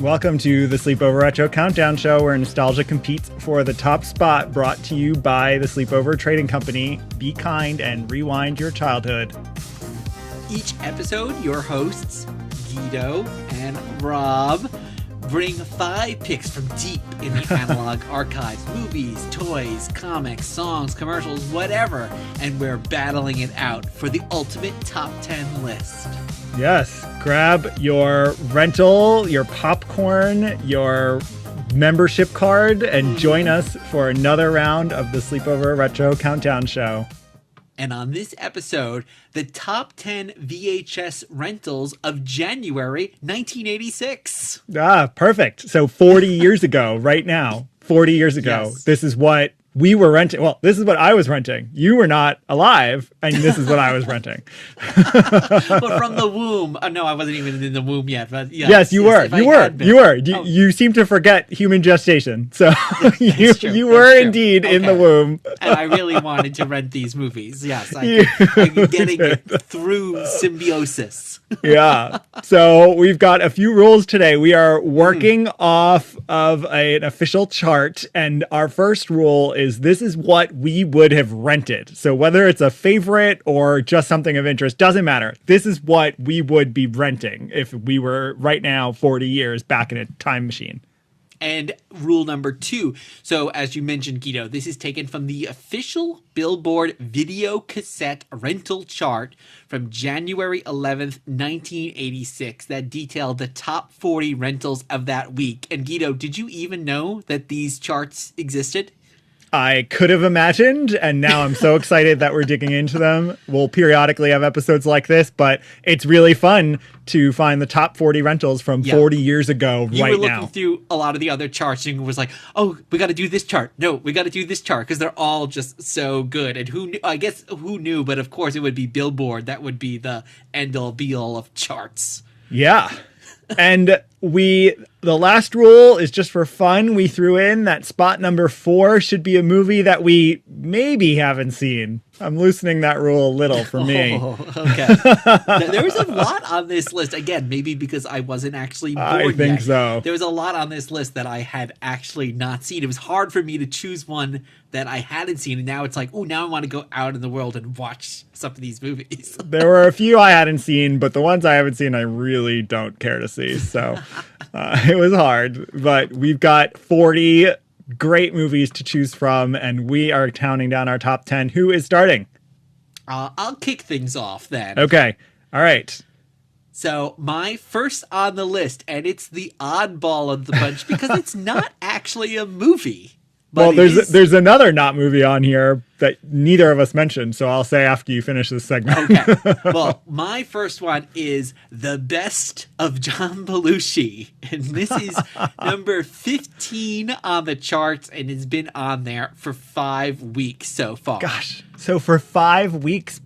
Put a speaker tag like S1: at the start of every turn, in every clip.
S1: Welcome to the Sleepover Retro Countdown Show, where nostalgia competes for the top spot, brought to you by the Sleepover Trading Company. Be kind and rewind your childhood.
S2: Each episode, your hosts, Guido and Rob, bring 5 picks from deep in the analog archives. Movies, toys, comics, songs, commercials, whatever. And we're battling it out for the ultimate top 10 list.
S1: Yes, grab your rental, your popcorn, your membership card, and join us for another round of the Sleepover Retro Countdown Show.
S2: And on this episode, the top 10 VHS rentals of January 1986.
S1: Perfect. So 40 years ago, right now, 40 years ago,
S2: Yes.
S1: This is what we were renting. Well, this is what I was renting. You were not alive, and this is what I was renting.
S2: But from the womb. No, I wasn't even in the womb yet. But
S1: yes, you were. You seem to forget human gestation. So you were indeed in the womb.
S2: And I really wanted to rent these movies. Yes, I'm getting it through symbiosis.
S1: Yeah. So we've got a few rules today. We are working off of an official chart, and our first rule is this is what we would have rented. So whether it's a favorite or just something of interest, doesn't matter. This is what we would be renting if we were right now 40 years back in a time machine.
S2: And rule number 2. So as you mentioned, Guido, this is taken from the official Billboard video cassette rental chart from January 11th, 1986 that detailed the top 40 rentals of that week. And Guido, did you even know that these charts existed?
S1: I could have imagined, and now I'm so excited that we're digging into them. We'll periodically have episodes like this, but it's really fun to find the top 40 rentals from 40 years ago right now.
S2: You were looking through a lot of the other charts and was like, oh, we got to do this chart. No, we got to do this chart because they're all just so good. And who knew? I guess who knew? But of course, it would be Billboard. That would be the end-all, be-all of charts.
S1: Yeah. And the last rule is just for fun. We threw in that spot number 4 should be a movie that we maybe haven't seen. I'm loosening that rule a little for me.
S2: Oh, okay. There was a lot on this list. Again, maybe because I wasn't actually born
S1: I think
S2: yet.
S1: so.
S2: There was a lot on this list that I had actually not seen. It was hard for me to choose one that I hadn't seen. And now it's like, oh, now I want to go out in the world and watch some of these movies.
S1: There were a few I hadn't seen, but the ones I haven't seen, I really don't care to see. So it was hard. But we've got 40 great movies to choose from, and we are counting down our top 10. Who is starting?
S2: I'll kick things off then.
S1: Okay. All right.
S2: So my first on the list, and it's the oddball of the bunch because it's not actually a movie.
S1: Well, there's another not movie on here that neither of us mentioned, so I'll say after you finish this segment.
S2: Okay. Well, my first one is The Best of John Belushi, and this is number 15 on the charts, and it's been on there for 5 weeks so far.
S1: Gosh, so for 5 weeks,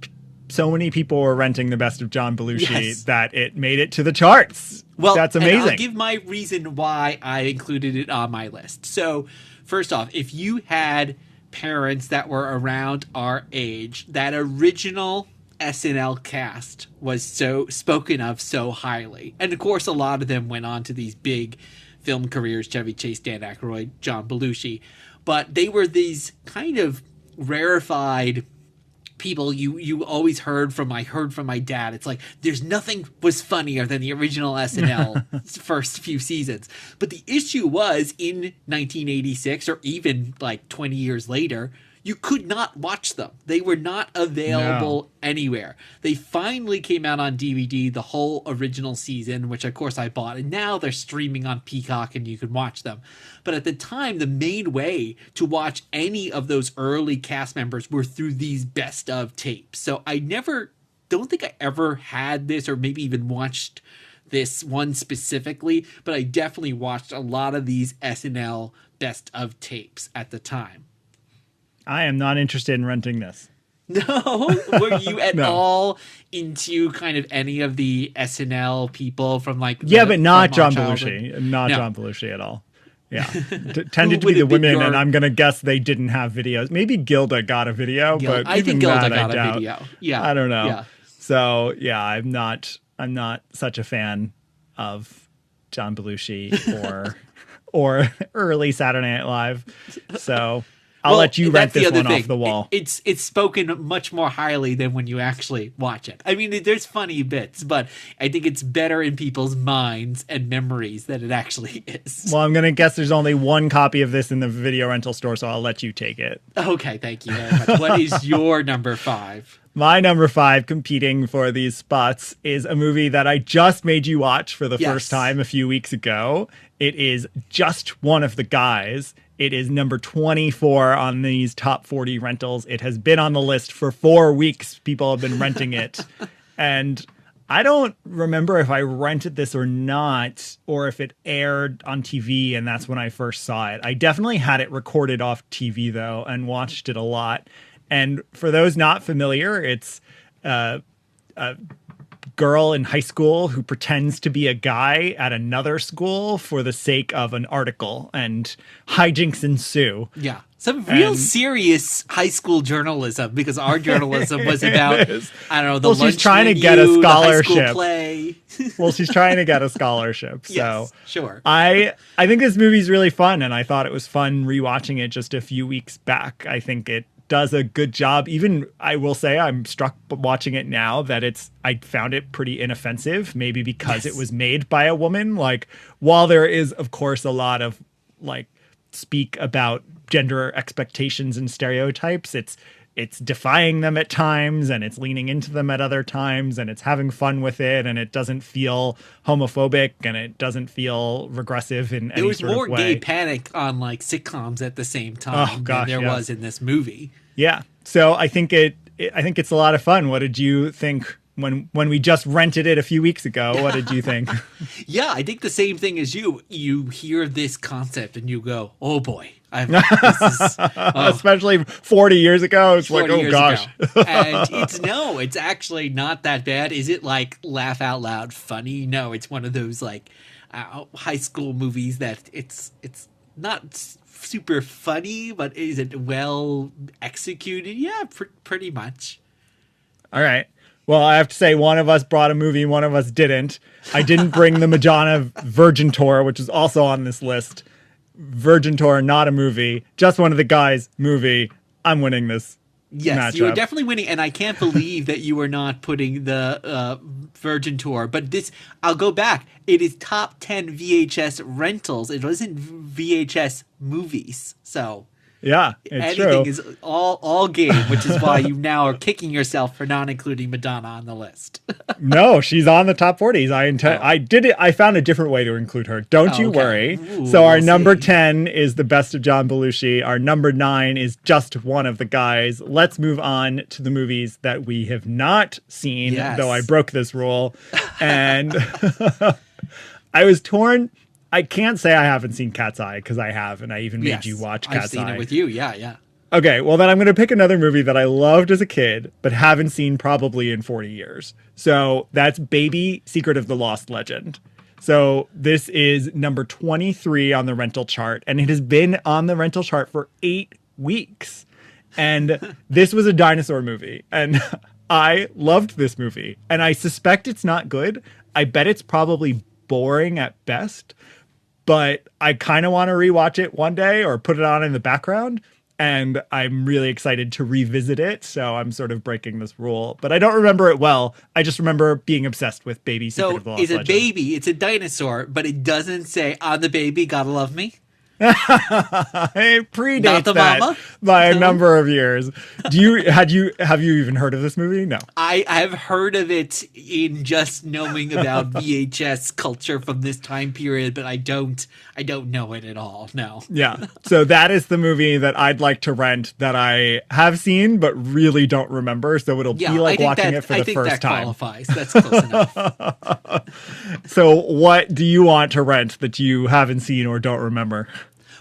S1: so many people were renting The Best of John Belushi that it made it to the charts.
S2: Well,
S1: that's amazing.
S2: And I'll give my reason why I included it on my list. So, first off, if you had parents that were around our age, that original SNL cast was so spoken of so highly. And of course, a lot of them went on to these big film careers, Chevy Chase, Dan Aykroyd, John Belushi. But they were these kind of rarefied people you always heard from my dad. It's like there's nothing was funnier than the original SNL first few seasons. But the issue was in 1986 or even like 20 years later, you could not watch them. They were not available anywhere. They finally came out on DVD, the whole original season, which of course I bought. And now they're streaming on Peacock and you can watch them. But at the time, the main way to watch any of those early cast members were through these best of tapes. So I don't think I ever had this or maybe even watched this one specifically, but I definitely watched a lot of these SNL best of tapes at the time.
S1: I am not interested in renting this.
S2: No? Were you at all into kind of any of the SNL people from like...
S1: but not John Belushi. Not John Belushi at all. Yeah. Tended to be the women, and I'm going to guess they didn't have videos. Maybe Gilda got a video, but
S2: I think Gilda got a video. Yeah.
S1: I don't know.
S2: Yeah.
S1: So, yeah, I'm not such a fan of John Belushi or early Saturday Night Live. So I'll let you rent this one off the wall.
S2: It's spoken much more highly than when you actually watch it. I mean, there's funny bits, but I think it's better in people's minds and memories than it actually is.
S1: Well, I'm going to guess there's only one copy of this in the video rental store, so I'll let you take it.
S2: Okay, thank you very much. What is your number 5?
S1: My number 5 competing for these spots is a movie that I just made you watch for the first time a few weeks ago. It is Just One of the Guys. It is number 24 on these top 40 rentals. It has been on the list for 4 weeks. People have been renting it. And I don't remember if I rented this or not, or if it aired on TV and that's when I first saw it. I definitely had it recorded off TV, though, and watched it a lot. And for those not familiar, it's a girl in high school who pretends to be a guy at another school for the sake of an article, and hijinks ensue.
S2: Yeah. Some real serious high school journalism, because our journalism was about, I don't know, the lunch
S1: she's trying
S2: menu,
S1: to get a
S2: the high
S1: scholarship.
S2: school play.
S1: Well, she's trying to get a scholarship. So
S2: yes, sure.
S1: I think this movie's really fun, and I thought it was fun rewatching it just a few weeks back. I think it does a good job. Even I will say I'm struck watching it now that I found it pretty inoffensive, maybe because it was made by a woman. Like, while there is of course a lot of like speak about gender expectations and stereotypes, it's defying them at times, and it's leaning into them at other times, and it's having fun with it, and it doesn't feel homophobic, and it doesn't feel regressive in any sort of way.
S2: There was more gay panic on like sitcoms at the same time than there was in this movie.
S1: Yeah. So I think it's a lot of fun. What did you think when we just rented it a few weeks ago? What did you think?
S2: Yeah, I think the same thing as you. You hear this concept and you go, "Oh boy."
S1: Especially 40 years ago. It's like, oh gosh.
S2: And it's actually not that bad. Is it like laugh out loud funny? No, it's one of those like high school movies that it's not super funny, but is it well executed? Yeah, pretty much.
S1: All right. Well, I have to say, one of us brought a movie, one of us didn't. I didn't bring the Madonna Virgin Tour, which is also on this list. Virgin Tour, not a movie. Just One of the Guys movie. I'm winning this.
S2: Yes,
S1: matchup.
S2: you are definitely winning, and I can't believe that you are not putting the Virgin Tour. But this, I'll go back. It is top 10 VHS rentals. It wasn't VHS movies. So
S1: yeah, it's
S2: anything
S1: true.
S2: is all game, which is why you now are kicking yourself for not including Madonna on the list.
S1: No, she's on the top 40s. I did it. I found a different way to include her. Don't you worry.
S2: Ooh,
S1: so our
S2: we'll
S1: number
S2: see.
S1: 10 is The Best of John Belushi. Our number 9 is Just One of the Guys. Let's move on to the movies that we have not seen, though I broke this rule. And I was torn. I can't say I haven't seen Cat's Eye, because I have, and I even made you watch Cat's Eye.
S2: I've seen it with you, yeah.
S1: Okay, well then I'm going to pick another movie that I loved as a kid, but haven't seen probably in 40 years. So that's Baby, Secret of the Lost Legend. So this is number 23 on the rental chart, and it has been on the rental chart for 8 weeks. And this was a dinosaur movie, and I loved this movie. And I suspect it's not good. I bet it's probably boring at best. But I kind of want to rewatch it one day or put it on in the background. And I'm really excited to revisit it. So I'm sort of breaking this rule. But I don't remember it well. I just remember being obsessed with Baby Secret of the Lost Legend.
S2: So it's a baby. It's a dinosaur. But it doesn't say, "On the baby, gotta love me."
S1: It predates
S2: Not the
S1: that
S2: mama?
S1: by a number of years. Have you even heard of this movie? No.
S2: I have heard of it in just knowing about VHS culture from this time period, but I don't know it at all. No.
S1: Yeah. So that is the movie that I'd like to rent that I have seen but really don't remember. So it'll be like watching it for the first time.
S2: I think that qualifies. That's close enough.
S1: So what do you want to rent that you haven't seen or don't remember?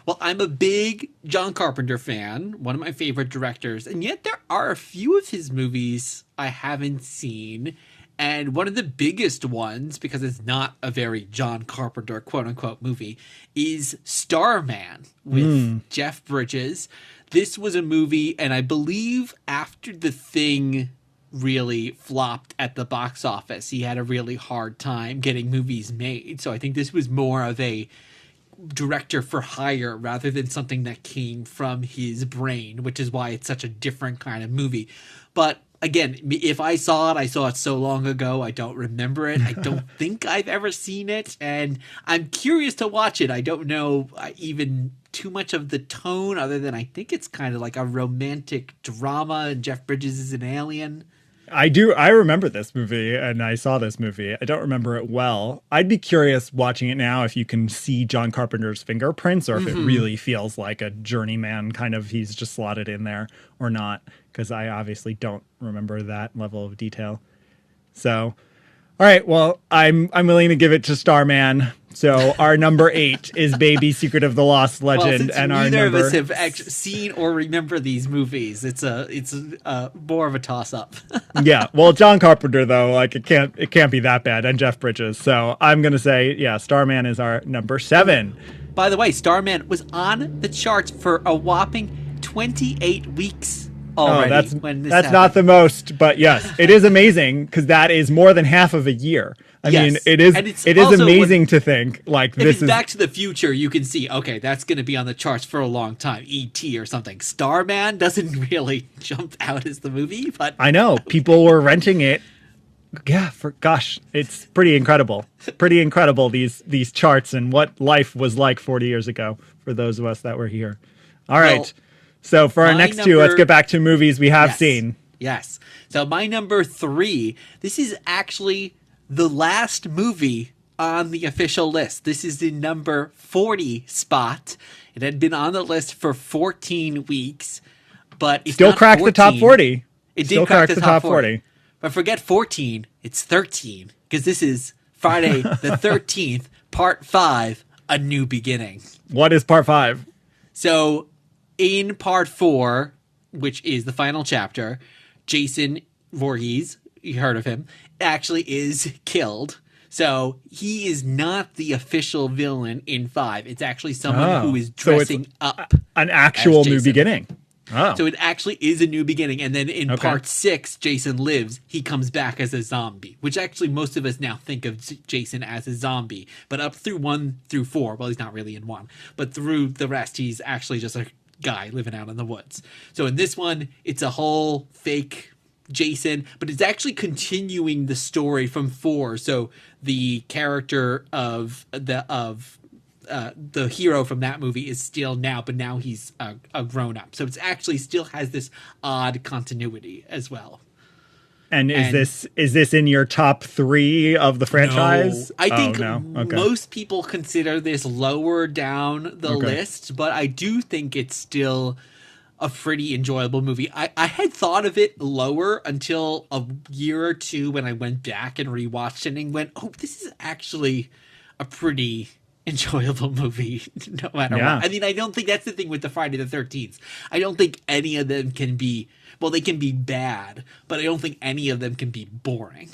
S2: Well, I'm a big John Carpenter fan, one of my favorite directors, and yet there are a few of his movies I haven't seen. And one of the biggest ones, because it's not a very John Carpenter quote-unquote movie, is Starman with Jeff Bridges. This was a movie, and I believe after The Thing really flopped at the box office. He had a really hard time getting movies made. So I think this was more of a director for hire rather than something that came from his brain, which is why it's such a different kind of movie. But again, if I saw it so long ago, I don't remember it. I don't think I've ever seen it, and I'm curious to watch it. I don't know even too much of the tone other than I think it's kind of like a romantic drama and Jeff Bridges is an alien.
S1: I do. I remember this movie and I saw this movie. I don't remember it well. I'd be curious watching it now if you can see John Carpenter's fingerprints or if it really feels like a journeyman kind of he's just slotted in there or not, because I obviously don't remember that level of detail. So, all right. Well, I'm willing to give it to Starman. So our number 8 is Baby Secret of the Lost Legend, and our
S2: neither
S1: number
S2: of us have actually seen or remember these movies. It's more of a toss up.
S1: Yeah, well, John Carpenter though, like it can't be that bad, and Jeff Bridges. So I'm gonna say, yeah, Starman is our number 7.
S2: By the way, Starman was on the charts for a whopping 28 weeks already.
S1: Oh, that's not the most, but yes, it is amazing because that is more than half of a year. I mean, it is amazing to think like this is
S2: Back to the Future. You can see, okay, that's going to be on the charts for a long time. E.T. or something. Starman doesn't really jump out as the movie, but
S1: I know people were renting it. Yeah, it's pretty incredible. Pretty incredible these charts and what life was like 40 years ago for those of us that were here. All right. So for our next two, let's get back to movies we have seen.
S2: Yes. So my number 3, this is actually the last movie on the official list. This is the number 40 spot. It had been on the list for 14 weeks, but it's
S1: still
S2: not
S1: cracked
S2: 14.
S1: the top 40.
S2: It did crack the top 40. But forget 14, it's 13, because this is Friday the 13th, Part 5, A New Beginning.
S1: What is Part 5?
S2: So in Part 4, which is the final chapter, Jason Voorhees, you heard of him, actually is killed. So he is not the official villain in 5. It's actually someone who is dressing up.
S1: An actual new beginning. Oh.
S2: So it actually is a new beginning. And then in Part 6, Jason lives. He comes back as a zombie, which actually most of us now think of Jason as a zombie. But up through 1 through 4, well, he's not really in 1. But through the rest, he's actually just a guy living out in the woods. So in this one, it's a whole fake Jason, but it's actually continuing the story from 4. So the character of the hero from that movie is still now, but now he's a grown up. So it's actually still has this odd continuity as well.
S1: And is this in your top 3 of the franchise?
S2: No. I think most people consider this lower down the list, but I do think it's still a pretty enjoyable movie. I had thought of it lower until a year or two when I went back and rewatched it and went, oh, this is actually a pretty enjoyable movie no matter what. I mean, I don't think that's the thing with the Friday the 13th. I don't think any of them can be, well, they can be bad, but I don't think any of them can be boring.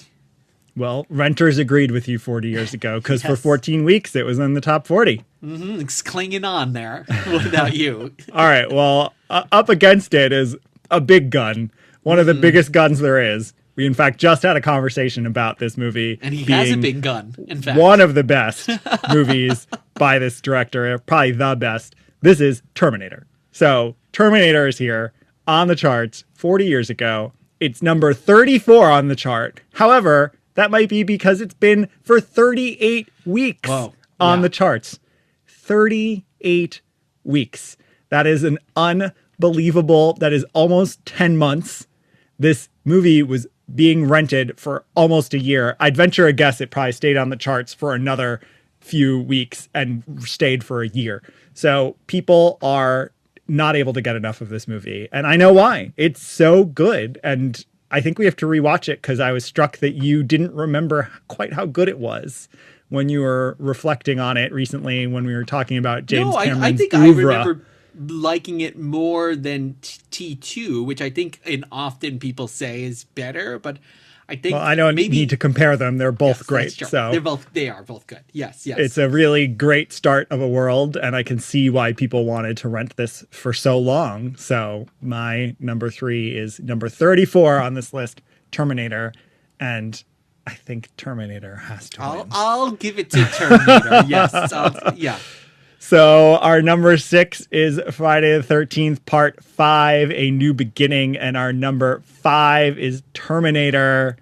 S1: Well, renters agreed with you 40 years ago because for 14 weeks it was in the top 40.
S2: It's clinging on there. What about you?
S1: All right. Well, up against it is a big gun. One of the biggest guns there is. We, in fact, just had a conversation about this movie.
S2: And he has a big gun, in fact.
S1: One of the best movies by this director, probably the best. This is Terminator. So Terminator is here on the charts 40 years ago. It's number 34 on the chart. However, that might be because it's been for 38 weeks on the charts. 38 weeks. That is an unbelievable, that is almost 10 months. This movie was being rented for almost a year. I'd venture a guess it probably stayed on the charts for another few weeks and stayed for a year. So people are not able to get enough of this movie. And I know why. It's so good. And I think we have to rewatch it because I was struck that you didn't remember quite how good it was when you were reflecting on it recently when we were talking about James Cameron's
S2: I think
S1: oeuvre.
S2: I remember liking it more than T2, which I think often people say is better, but I think
S1: I don't need to compare them. They're both great. So
S2: they are both good. Yes.
S1: It's a really great start of a world, and I can see why people wanted to rent this for so long. So my number 3 is number 34 on this list, Terminator, and I think Terminator has to win.
S2: I'll give it to Terminator. Yes. Yeah.
S1: So our number 6 is Friday the 13th, Part 5, A New Beginning. And our number 5 is Terminator.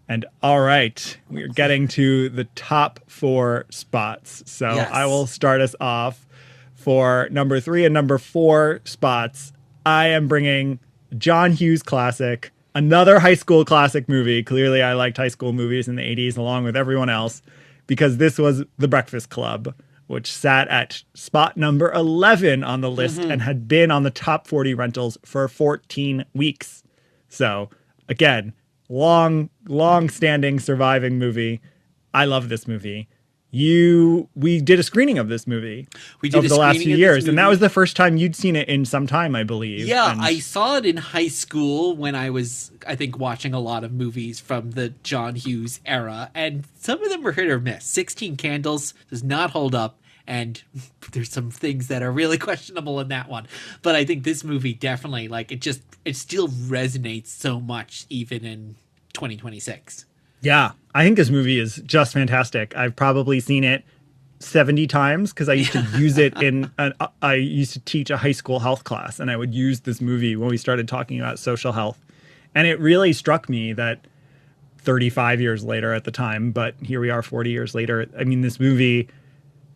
S1: And all right, we're getting to the top 4 spots. So
S2: Yes.
S1: I will start us off for number 3 and number 4 spots. I am bringing John Hughes classic, another high school classic movie. Clearly, I liked high school movies in the 80s along with everyone else, because this was The Breakfast Club, which sat at spot number 11 on the list and had been on the top 40 rentals for 14 weeks. So again, long-standing surviving movie. I love this movie. We did a screening of this movie over the last few years, and that was the first time you'd seen it in some time, I believe.
S2: Yeah,
S1: and
S2: I saw it in high school when I was, I think, watching a lot of movies from the John Hughes era, and some of them were hit or miss. 16 Candles does not hold up, and there's some things that are really questionable in that one. But I think this movie definitely, like, it still resonates so much even in 2026.
S1: Yeah, I think this movie is just fantastic. I've probably seen it 70 times because I used to use it I used to teach a high school health class, and I would use this movie when we started talking about social health. And it really struck me that 35 years later at the time, but here we are 40 years later. I mean, this movie,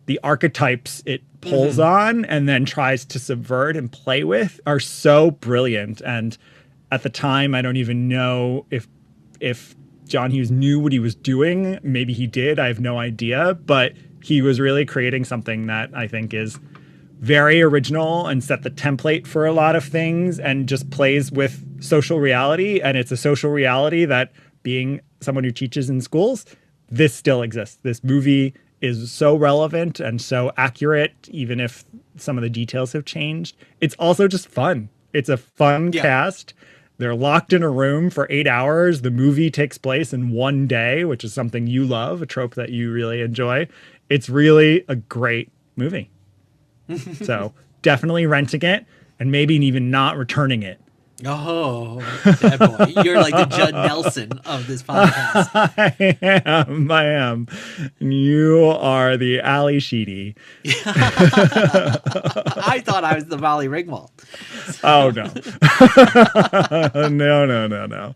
S1: the archetypes it pulls on and then tries to subvert and play with are so brilliant. And at the time, I don't even know if John Hughes knew what he was doing. Maybe he did. I have no idea. But he was really creating something that I think is very original and set the template for a lot of things and just plays with social reality. And it's a social reality that, being someone who teaches in schools, this still exists. This movie is so relevant and so accurate, even if some of the details have changed. It's also just fun. It's a fun cast. They're locked in a room for 8 hours. The movie takes place in one day, which is something you love, a trope that you really enjoy. It's really a great movie. So definitely renting it, and maybe even not returning it.
S2: Oh, that boy. You're like the Judd Nelson of this podcast.
S1: I am. You are the Ali Sheedy.
S2: I thought I was the Molly Ringwald.
S1: Oh, no. No.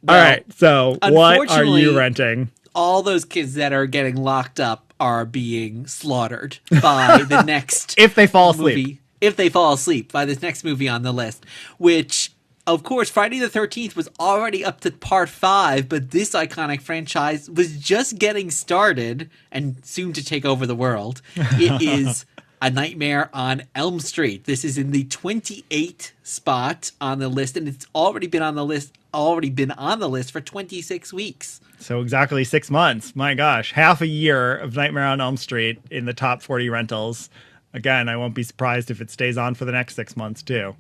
S1: All right. So what are you renting?
S2: All those kids that are getting locked up are being slaughtered by the next
S1: if they fall
S2: movie.
S1: asleep.
S2: If they fall asleep by this next movie on the list, which, of course, Friday the 13th was already up to part 5, but this iconic franchise was just getting started and soon to take over the world. It is A Nightmare on Elm Street. This is in the 28th spot on the list, and it's already been on the list for 26 weeks.
S1: So exactly 6 months. My gosh, half a year of Nightmare on Elm Street in the top 40 rentals. Again, I won't be surprised if it stays on for the next 6 months too.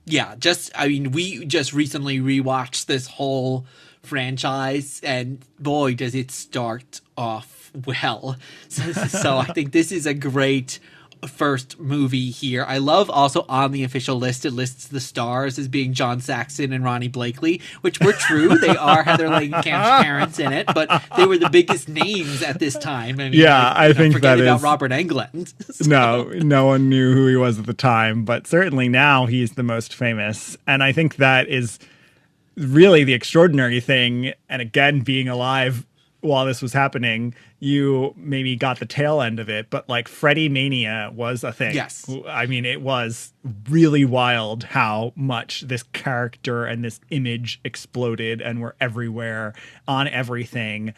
S2: Yeah, we just recently rewatched this whole franchise, and boy, does it start off well. So I think this is a great first movie here. I love also on the official list, it lists the stars as being John Saxon and Ronnie Blakely, which were true. They are Heather Langenkamp's parents in it, but they were the biggest names at this time. I mean,
S1: I think
S2: forget
S1: that
S2: about
S1: is
S2: Robert Englund.
S1: No one knew who he was at the time, but certainly now he's the most famous. And I think that is really the extraordinary thing. And again, being alive while this was happening, you maybe got the tail end of it, but like Freddie Mania was a thing.
S2: Yes.
S1: I mean, it was really wild how much this character and this image exploded and were everywhere on everything.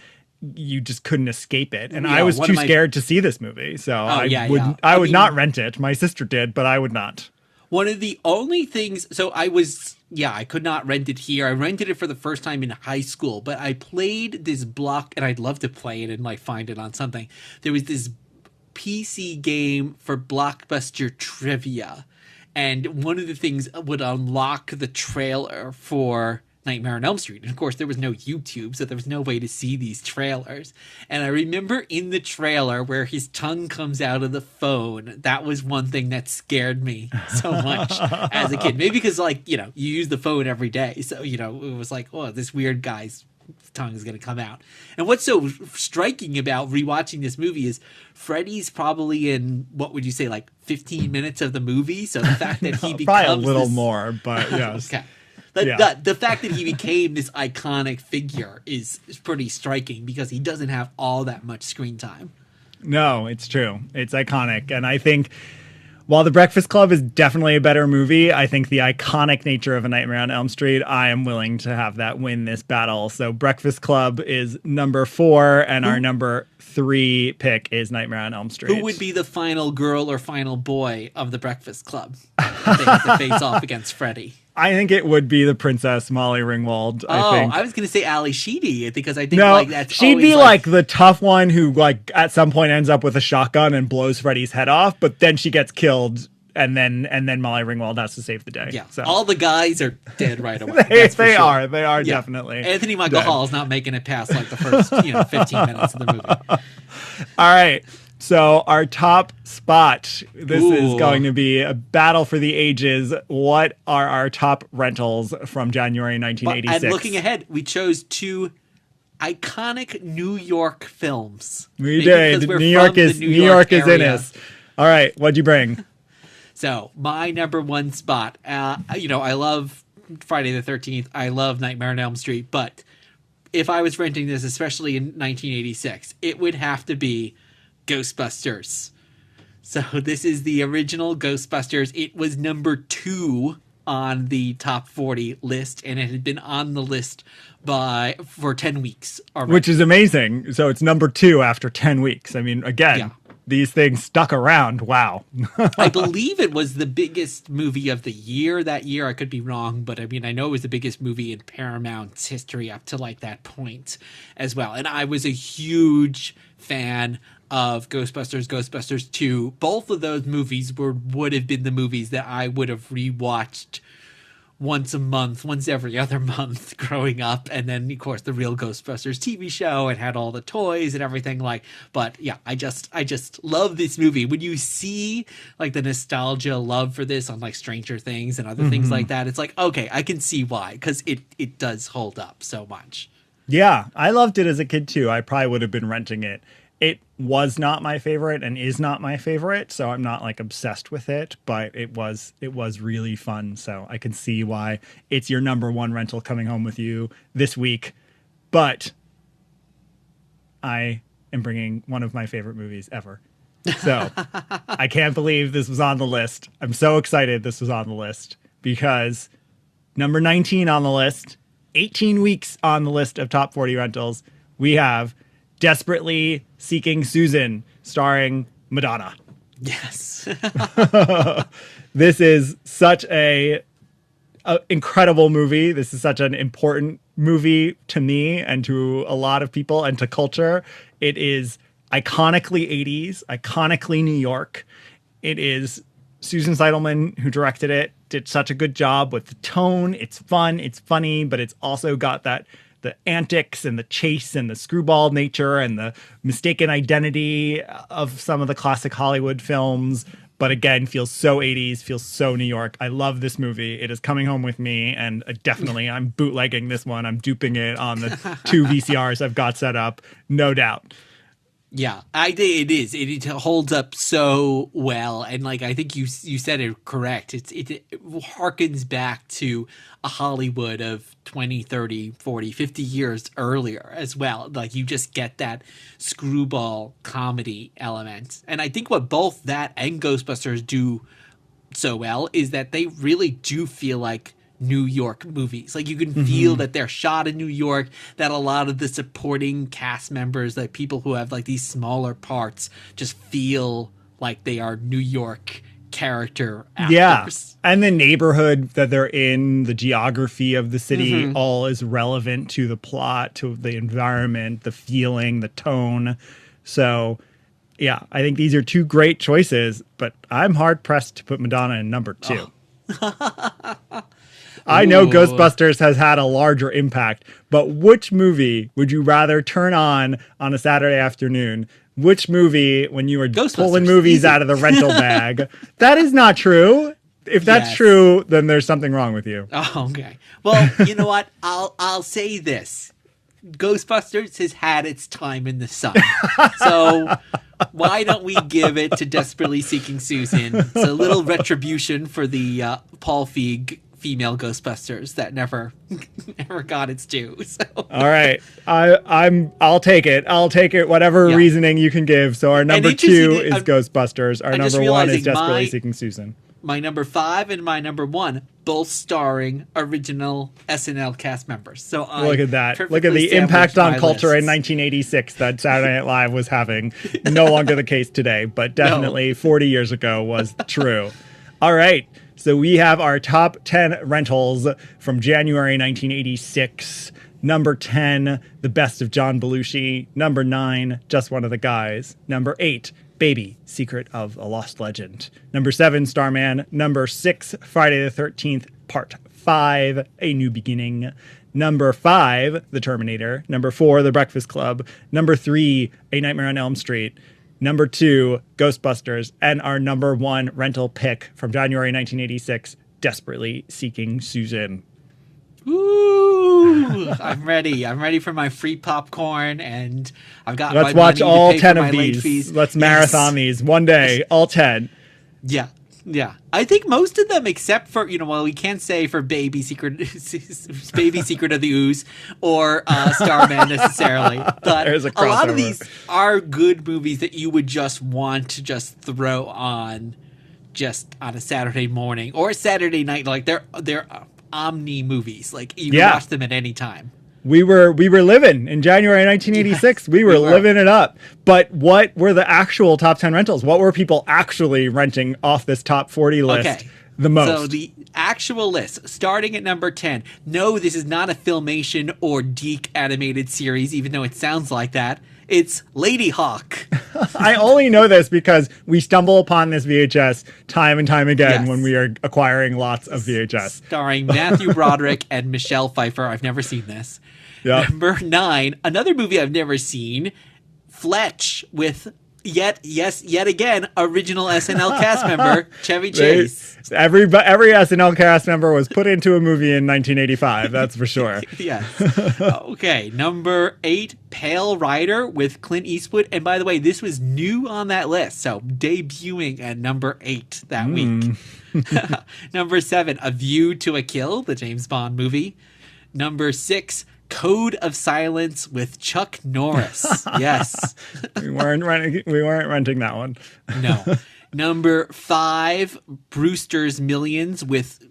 S1: You just couldn't escape it. And I was too scared to see this movie. So I would not rent it. My sister did, but I would not.
S2: One of the only things, I could not rent it here. I rented it for the first time in high school, but I played this block, and I'd love to play it and like find it on something. There was this PC game for Blockbuster Trivia, and one of the things would unlock the trailer for Nightmare on Elm Street. And of course, there was no YouTube, so there was no way to see these trailers. And I remember in the trailer where his tongue comes out of the phone, that was one thing that scared me so much as a kid. Maybe because, like, you know, you use the phone every day. So, you know, it was like, oh, this weird guy's tongue is going to come out. And what's so striking about rewatching this movie is Freddy's probably in, what would you say, like 15 minutes of the movie. So the fact that he becomes
S1: probably a little more, but yes.
S2: Okay. The fact that he became this iconic figure is pretty striking because he doesn't have all that much screen time.
S1: No, it's true. It's iconic. And I think while The Breakfast Club is definitely a better movie, I think the iconic nature of A Nightmare on Elm Street, I am willing to have that win this battle. So Breakfast Club is number 4, and our number 3 pick is Nightmare on Elm Street.
S2: Who would be the final girl or final boy of The Breakfast Club? They have to face off against Freddy.
S1: I think it would be the princess Molly Ringwald.
S2: I was going to say Ali Sheedy because I think that's
S1: she'd be like the tough one who like at some point ends up with a shotgun and blows Freddy's head off, but then she gets killed, and then Molly Ringwald has to save the day.
S2: Yeah,
S1: so
S2: all the guys are dead right away.
S1: they are definitely.
S2: Anthony Michael Hall's not making it past like the first 15 minutes of the movie.
S1: All right. So our top spot, this is going to be a battle for the ages. What are our top rentals from January 1986?
S2: And looking ahead, we chose 2 iconic New York films.
S1: We did. New York is in us. All right, what'd you bring?
S2: So my number 1 spot, I love Friday the 13th. I love Nightmare on Elm Street. But if I was renting this, especially in 1986, it would have to be Ghostbusters. So this is the original Ghostbusters. It was number 2 on the top 40 list, and it had been on the list for 10 weeks already.
S1: Which is amazing. So it's number 2 after 10 weeks. I mean, again, these things stuck around. Wow.
S2: I believe it was the biggest movie of the year that year. I could be wrong, but I mean, I know it was the biggest movie in Paramount's history up to like that point as well. And I was a huge fan of Ghostbusters 2. Both of those movies would have been the movies that I would have rewatched once a month, once every other month growing up. And then, of course, the real Ghostbusters TV show. It had all the toys and everything but yeah, I just love this movie. When you see like the nostalgia love for this on like Stranger Things and other things like that, it's like, okay, I can see why, because it does hold up so much. Yeah,
S1: I loved it as a kid too. I probably would have been renting it. It was not my favorite and is not my favorite, so I'm not like obsessed with it, but it was really fun. So I can see why it's your number 1 rental coming home with you this week. But I am bringing one of my favorite movies ever. So I can't believe this was on the list. I'm so excited this was on the list because number 19 on the list, 18 weeks on the list of top 40 rentals, we have Desperately Seeking Susan, starring Madonna.
S2: Yes.
S1: This is such a incredible movie. This is such an important movie to me and to a lot of people and to culture. It is iconically 80s, iconically New York. It is Susan Seidelman who directed it, did such a good job with the tone. It's fun, it's funny, but it's also got the antics and the chase and the screwball nature and the mistaken identity of some of the classic Hollywood films. But again, feels so 80s, feels so New York. I love this movie. It is coming home with me, and I'm bootlegging this one. I'm duping it on the 2 VCRs I've got set up, no doubt.
S2: Yeah, I think it is. It holds up so well, and like I think you said it correct. It harkens back to a Hollywood of 20, 30, 40, 50 years earlier as well. Like you just get that screwball comedy element, and I think what both that and Ghostbusters do so well is that they really do feel like New York movies. Like you can feel that they're shot in New York, that a lot of the supporting cast members, like people who have like these smaller parts, just feel like they are New York character actors.
S1: Yeah. And the neighborhood that they're in, the geography of the city, all is relevant to the plot, to the environment, the feeling, the tone. So yeah, I think these are 2 great choices, but I'm hard pressed to put Madonna in number 2. I know
S2: Ooh.
S1: Ghostbusters has had a larger impact, but which movie would you rather turn on a Saturday afternoon? Which movie, when you were pulling movies out of the rental bag? That is not true. If that's true, then there's something wrong with you.
S2: Oh, okay. Well, you know what? I'll say this. Ghostbusters has had its time in the sun. So why don't we give it to Desperately Seeking Susan? It's a little retribution for the Paul Feig female Ghostbusters that never got its due. So.
S1: All right. I'll take it. I'll take it, whatever reasoning you can give. So our number 2 is Ghostbusters. Our number 1 is Desperately Seeking Susan.
S2: My number 5 and my number 1, both starring original SNL cast members. So
S1: look at that. Look at the impact on culture in 1986 that Saturday Night Live was having. No longer the case today, but definitely 40 years ago was true. All right. So we have our top 10 rentals from January 1986. Number 10, The Best of John Belushi. Number 9, Just One of the Guys. Number 8, Baby, Secret of a Lost Legend. Number 7, Starman. Number 6, Friday the 13th, Part 5, A New Beginning. Number 5, The Terminator. Number 4, The Breakfast Club. Number 3, A Nightmare on Elm Street. Number 2, Ghostbusters. And our number 1 rental pick from January 1986, Desperately Seeking Susan.
S2: Ooh, I'm ready. I'm ready for my free popcorn, and I've got.
S1: Let's watch all 10 of these. Let's marathon these one day. All 10.
S2: Yeah. I think most of them, except for we can't say for Baby Secret of the Ooze or Starman necessarily, but a lot of these are good movies that you would just want to just throw on, just on a Saturday morning or a Saturday night. Like they're omni movies. Like you can watch them at any time.
S1: We were living in January 1986.
S2: Yes,
S1: we were living it up. But what were the actual top 10 rentals? What were people actually renting off this top 40 list the most?
S2: So the actual list, starting at number 10. No, this is not a Filmation or Deke animated series, even though it sounds like that. It's Lady Hawk.
S1: I only know this because we stumble upon this VHS time and time again when we are acquiring lots of VHS.
S2: Starring Matthew Broderick and Michelle Pfeiffer. I've never seen this. Yep. Number 9, another movie I've never seen, Fletch, with yet again original SNL cast member Chevy Chase.
S1: Every SNL cast member was put into a movie in 1985. That's for sure.
S2: Yes. Okay. Number 8, Pale Rider with Clint Eastwood. And by the way, this was new on that list, so debuting at number 8 that week. Number 7, A View to a Kill, the James Bond movie. Number 6, Code of Silence with Chuck Norris. Yes.
S1: We weren't renting that one.
S2: No. Number 5, Brewster's Millions with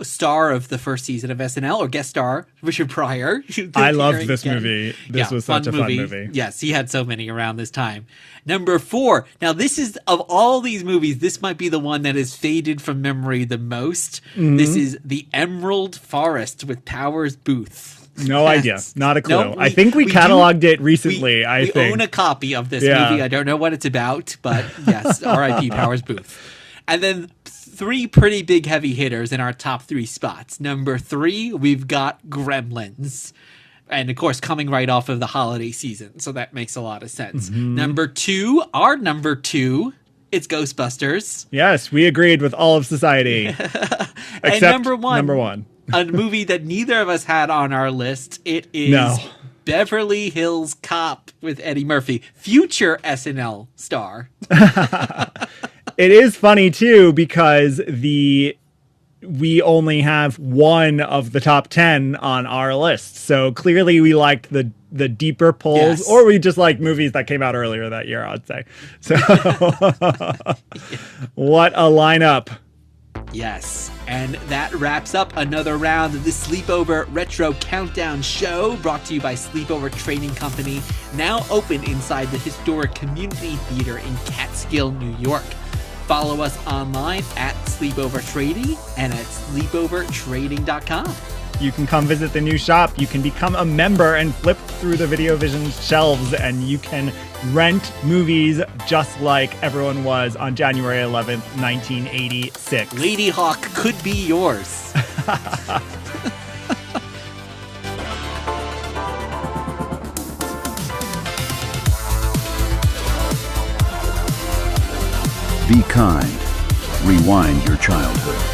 S2: star of the first season of SNL, or guest star, Richard Pryor.
S1: I loved this movie. This was such a fun movie.
S2: Yes, he had so many around this time. Number 4. Now, this is, of all these movies, this might be the one that has faded from memory the most. Mm-hmm. This is The Emerald Forest with Powers Booth.
S1: No idea. Not a clue. No, I think we cataloged it recently.
S2: We own a copy of this movie. I don't know what it's about, but yes, R.I.P. Powers Booth. And then 3 pretty big heavy hitters in our top 3 spots. Number 3, we've got Gremlins. And of course, coming right off of the holiday season. So that makes a lot of sense. Mm-hmm. Number 2, our number 2, it's Ghostbusters.
S1: Yes, we agreed with all of society. Except
S2: number 1.
S1: Number 1.
S2: A movie that neither of us had on our list. It is Beverly Hills Cop with Eddie Murphy, future SNL star.
S1: It is funny too because we only have one of the top 10 on our list. So clearly we liked the deeper pulls, or we just like movies that came out earlier that year, I'd say. So what a lineup.
S2: Yes, and that wraps up another round of the Sleepover Retro Countdown Show, brought to you by Sleepover Trading Company, now open inside the historic Community Theater in Catskill, New York. Follow us online at Sleepover Trading and at sleepovertrading.com.
S1: You can come visit the new shop. You can become a member and flip through the VideoVision shelves, and you can rent movies just like everyone was on January 11th, 1986.
S2: Lady Hawk could be yours.
S3: Be kind. Rewind your childhood.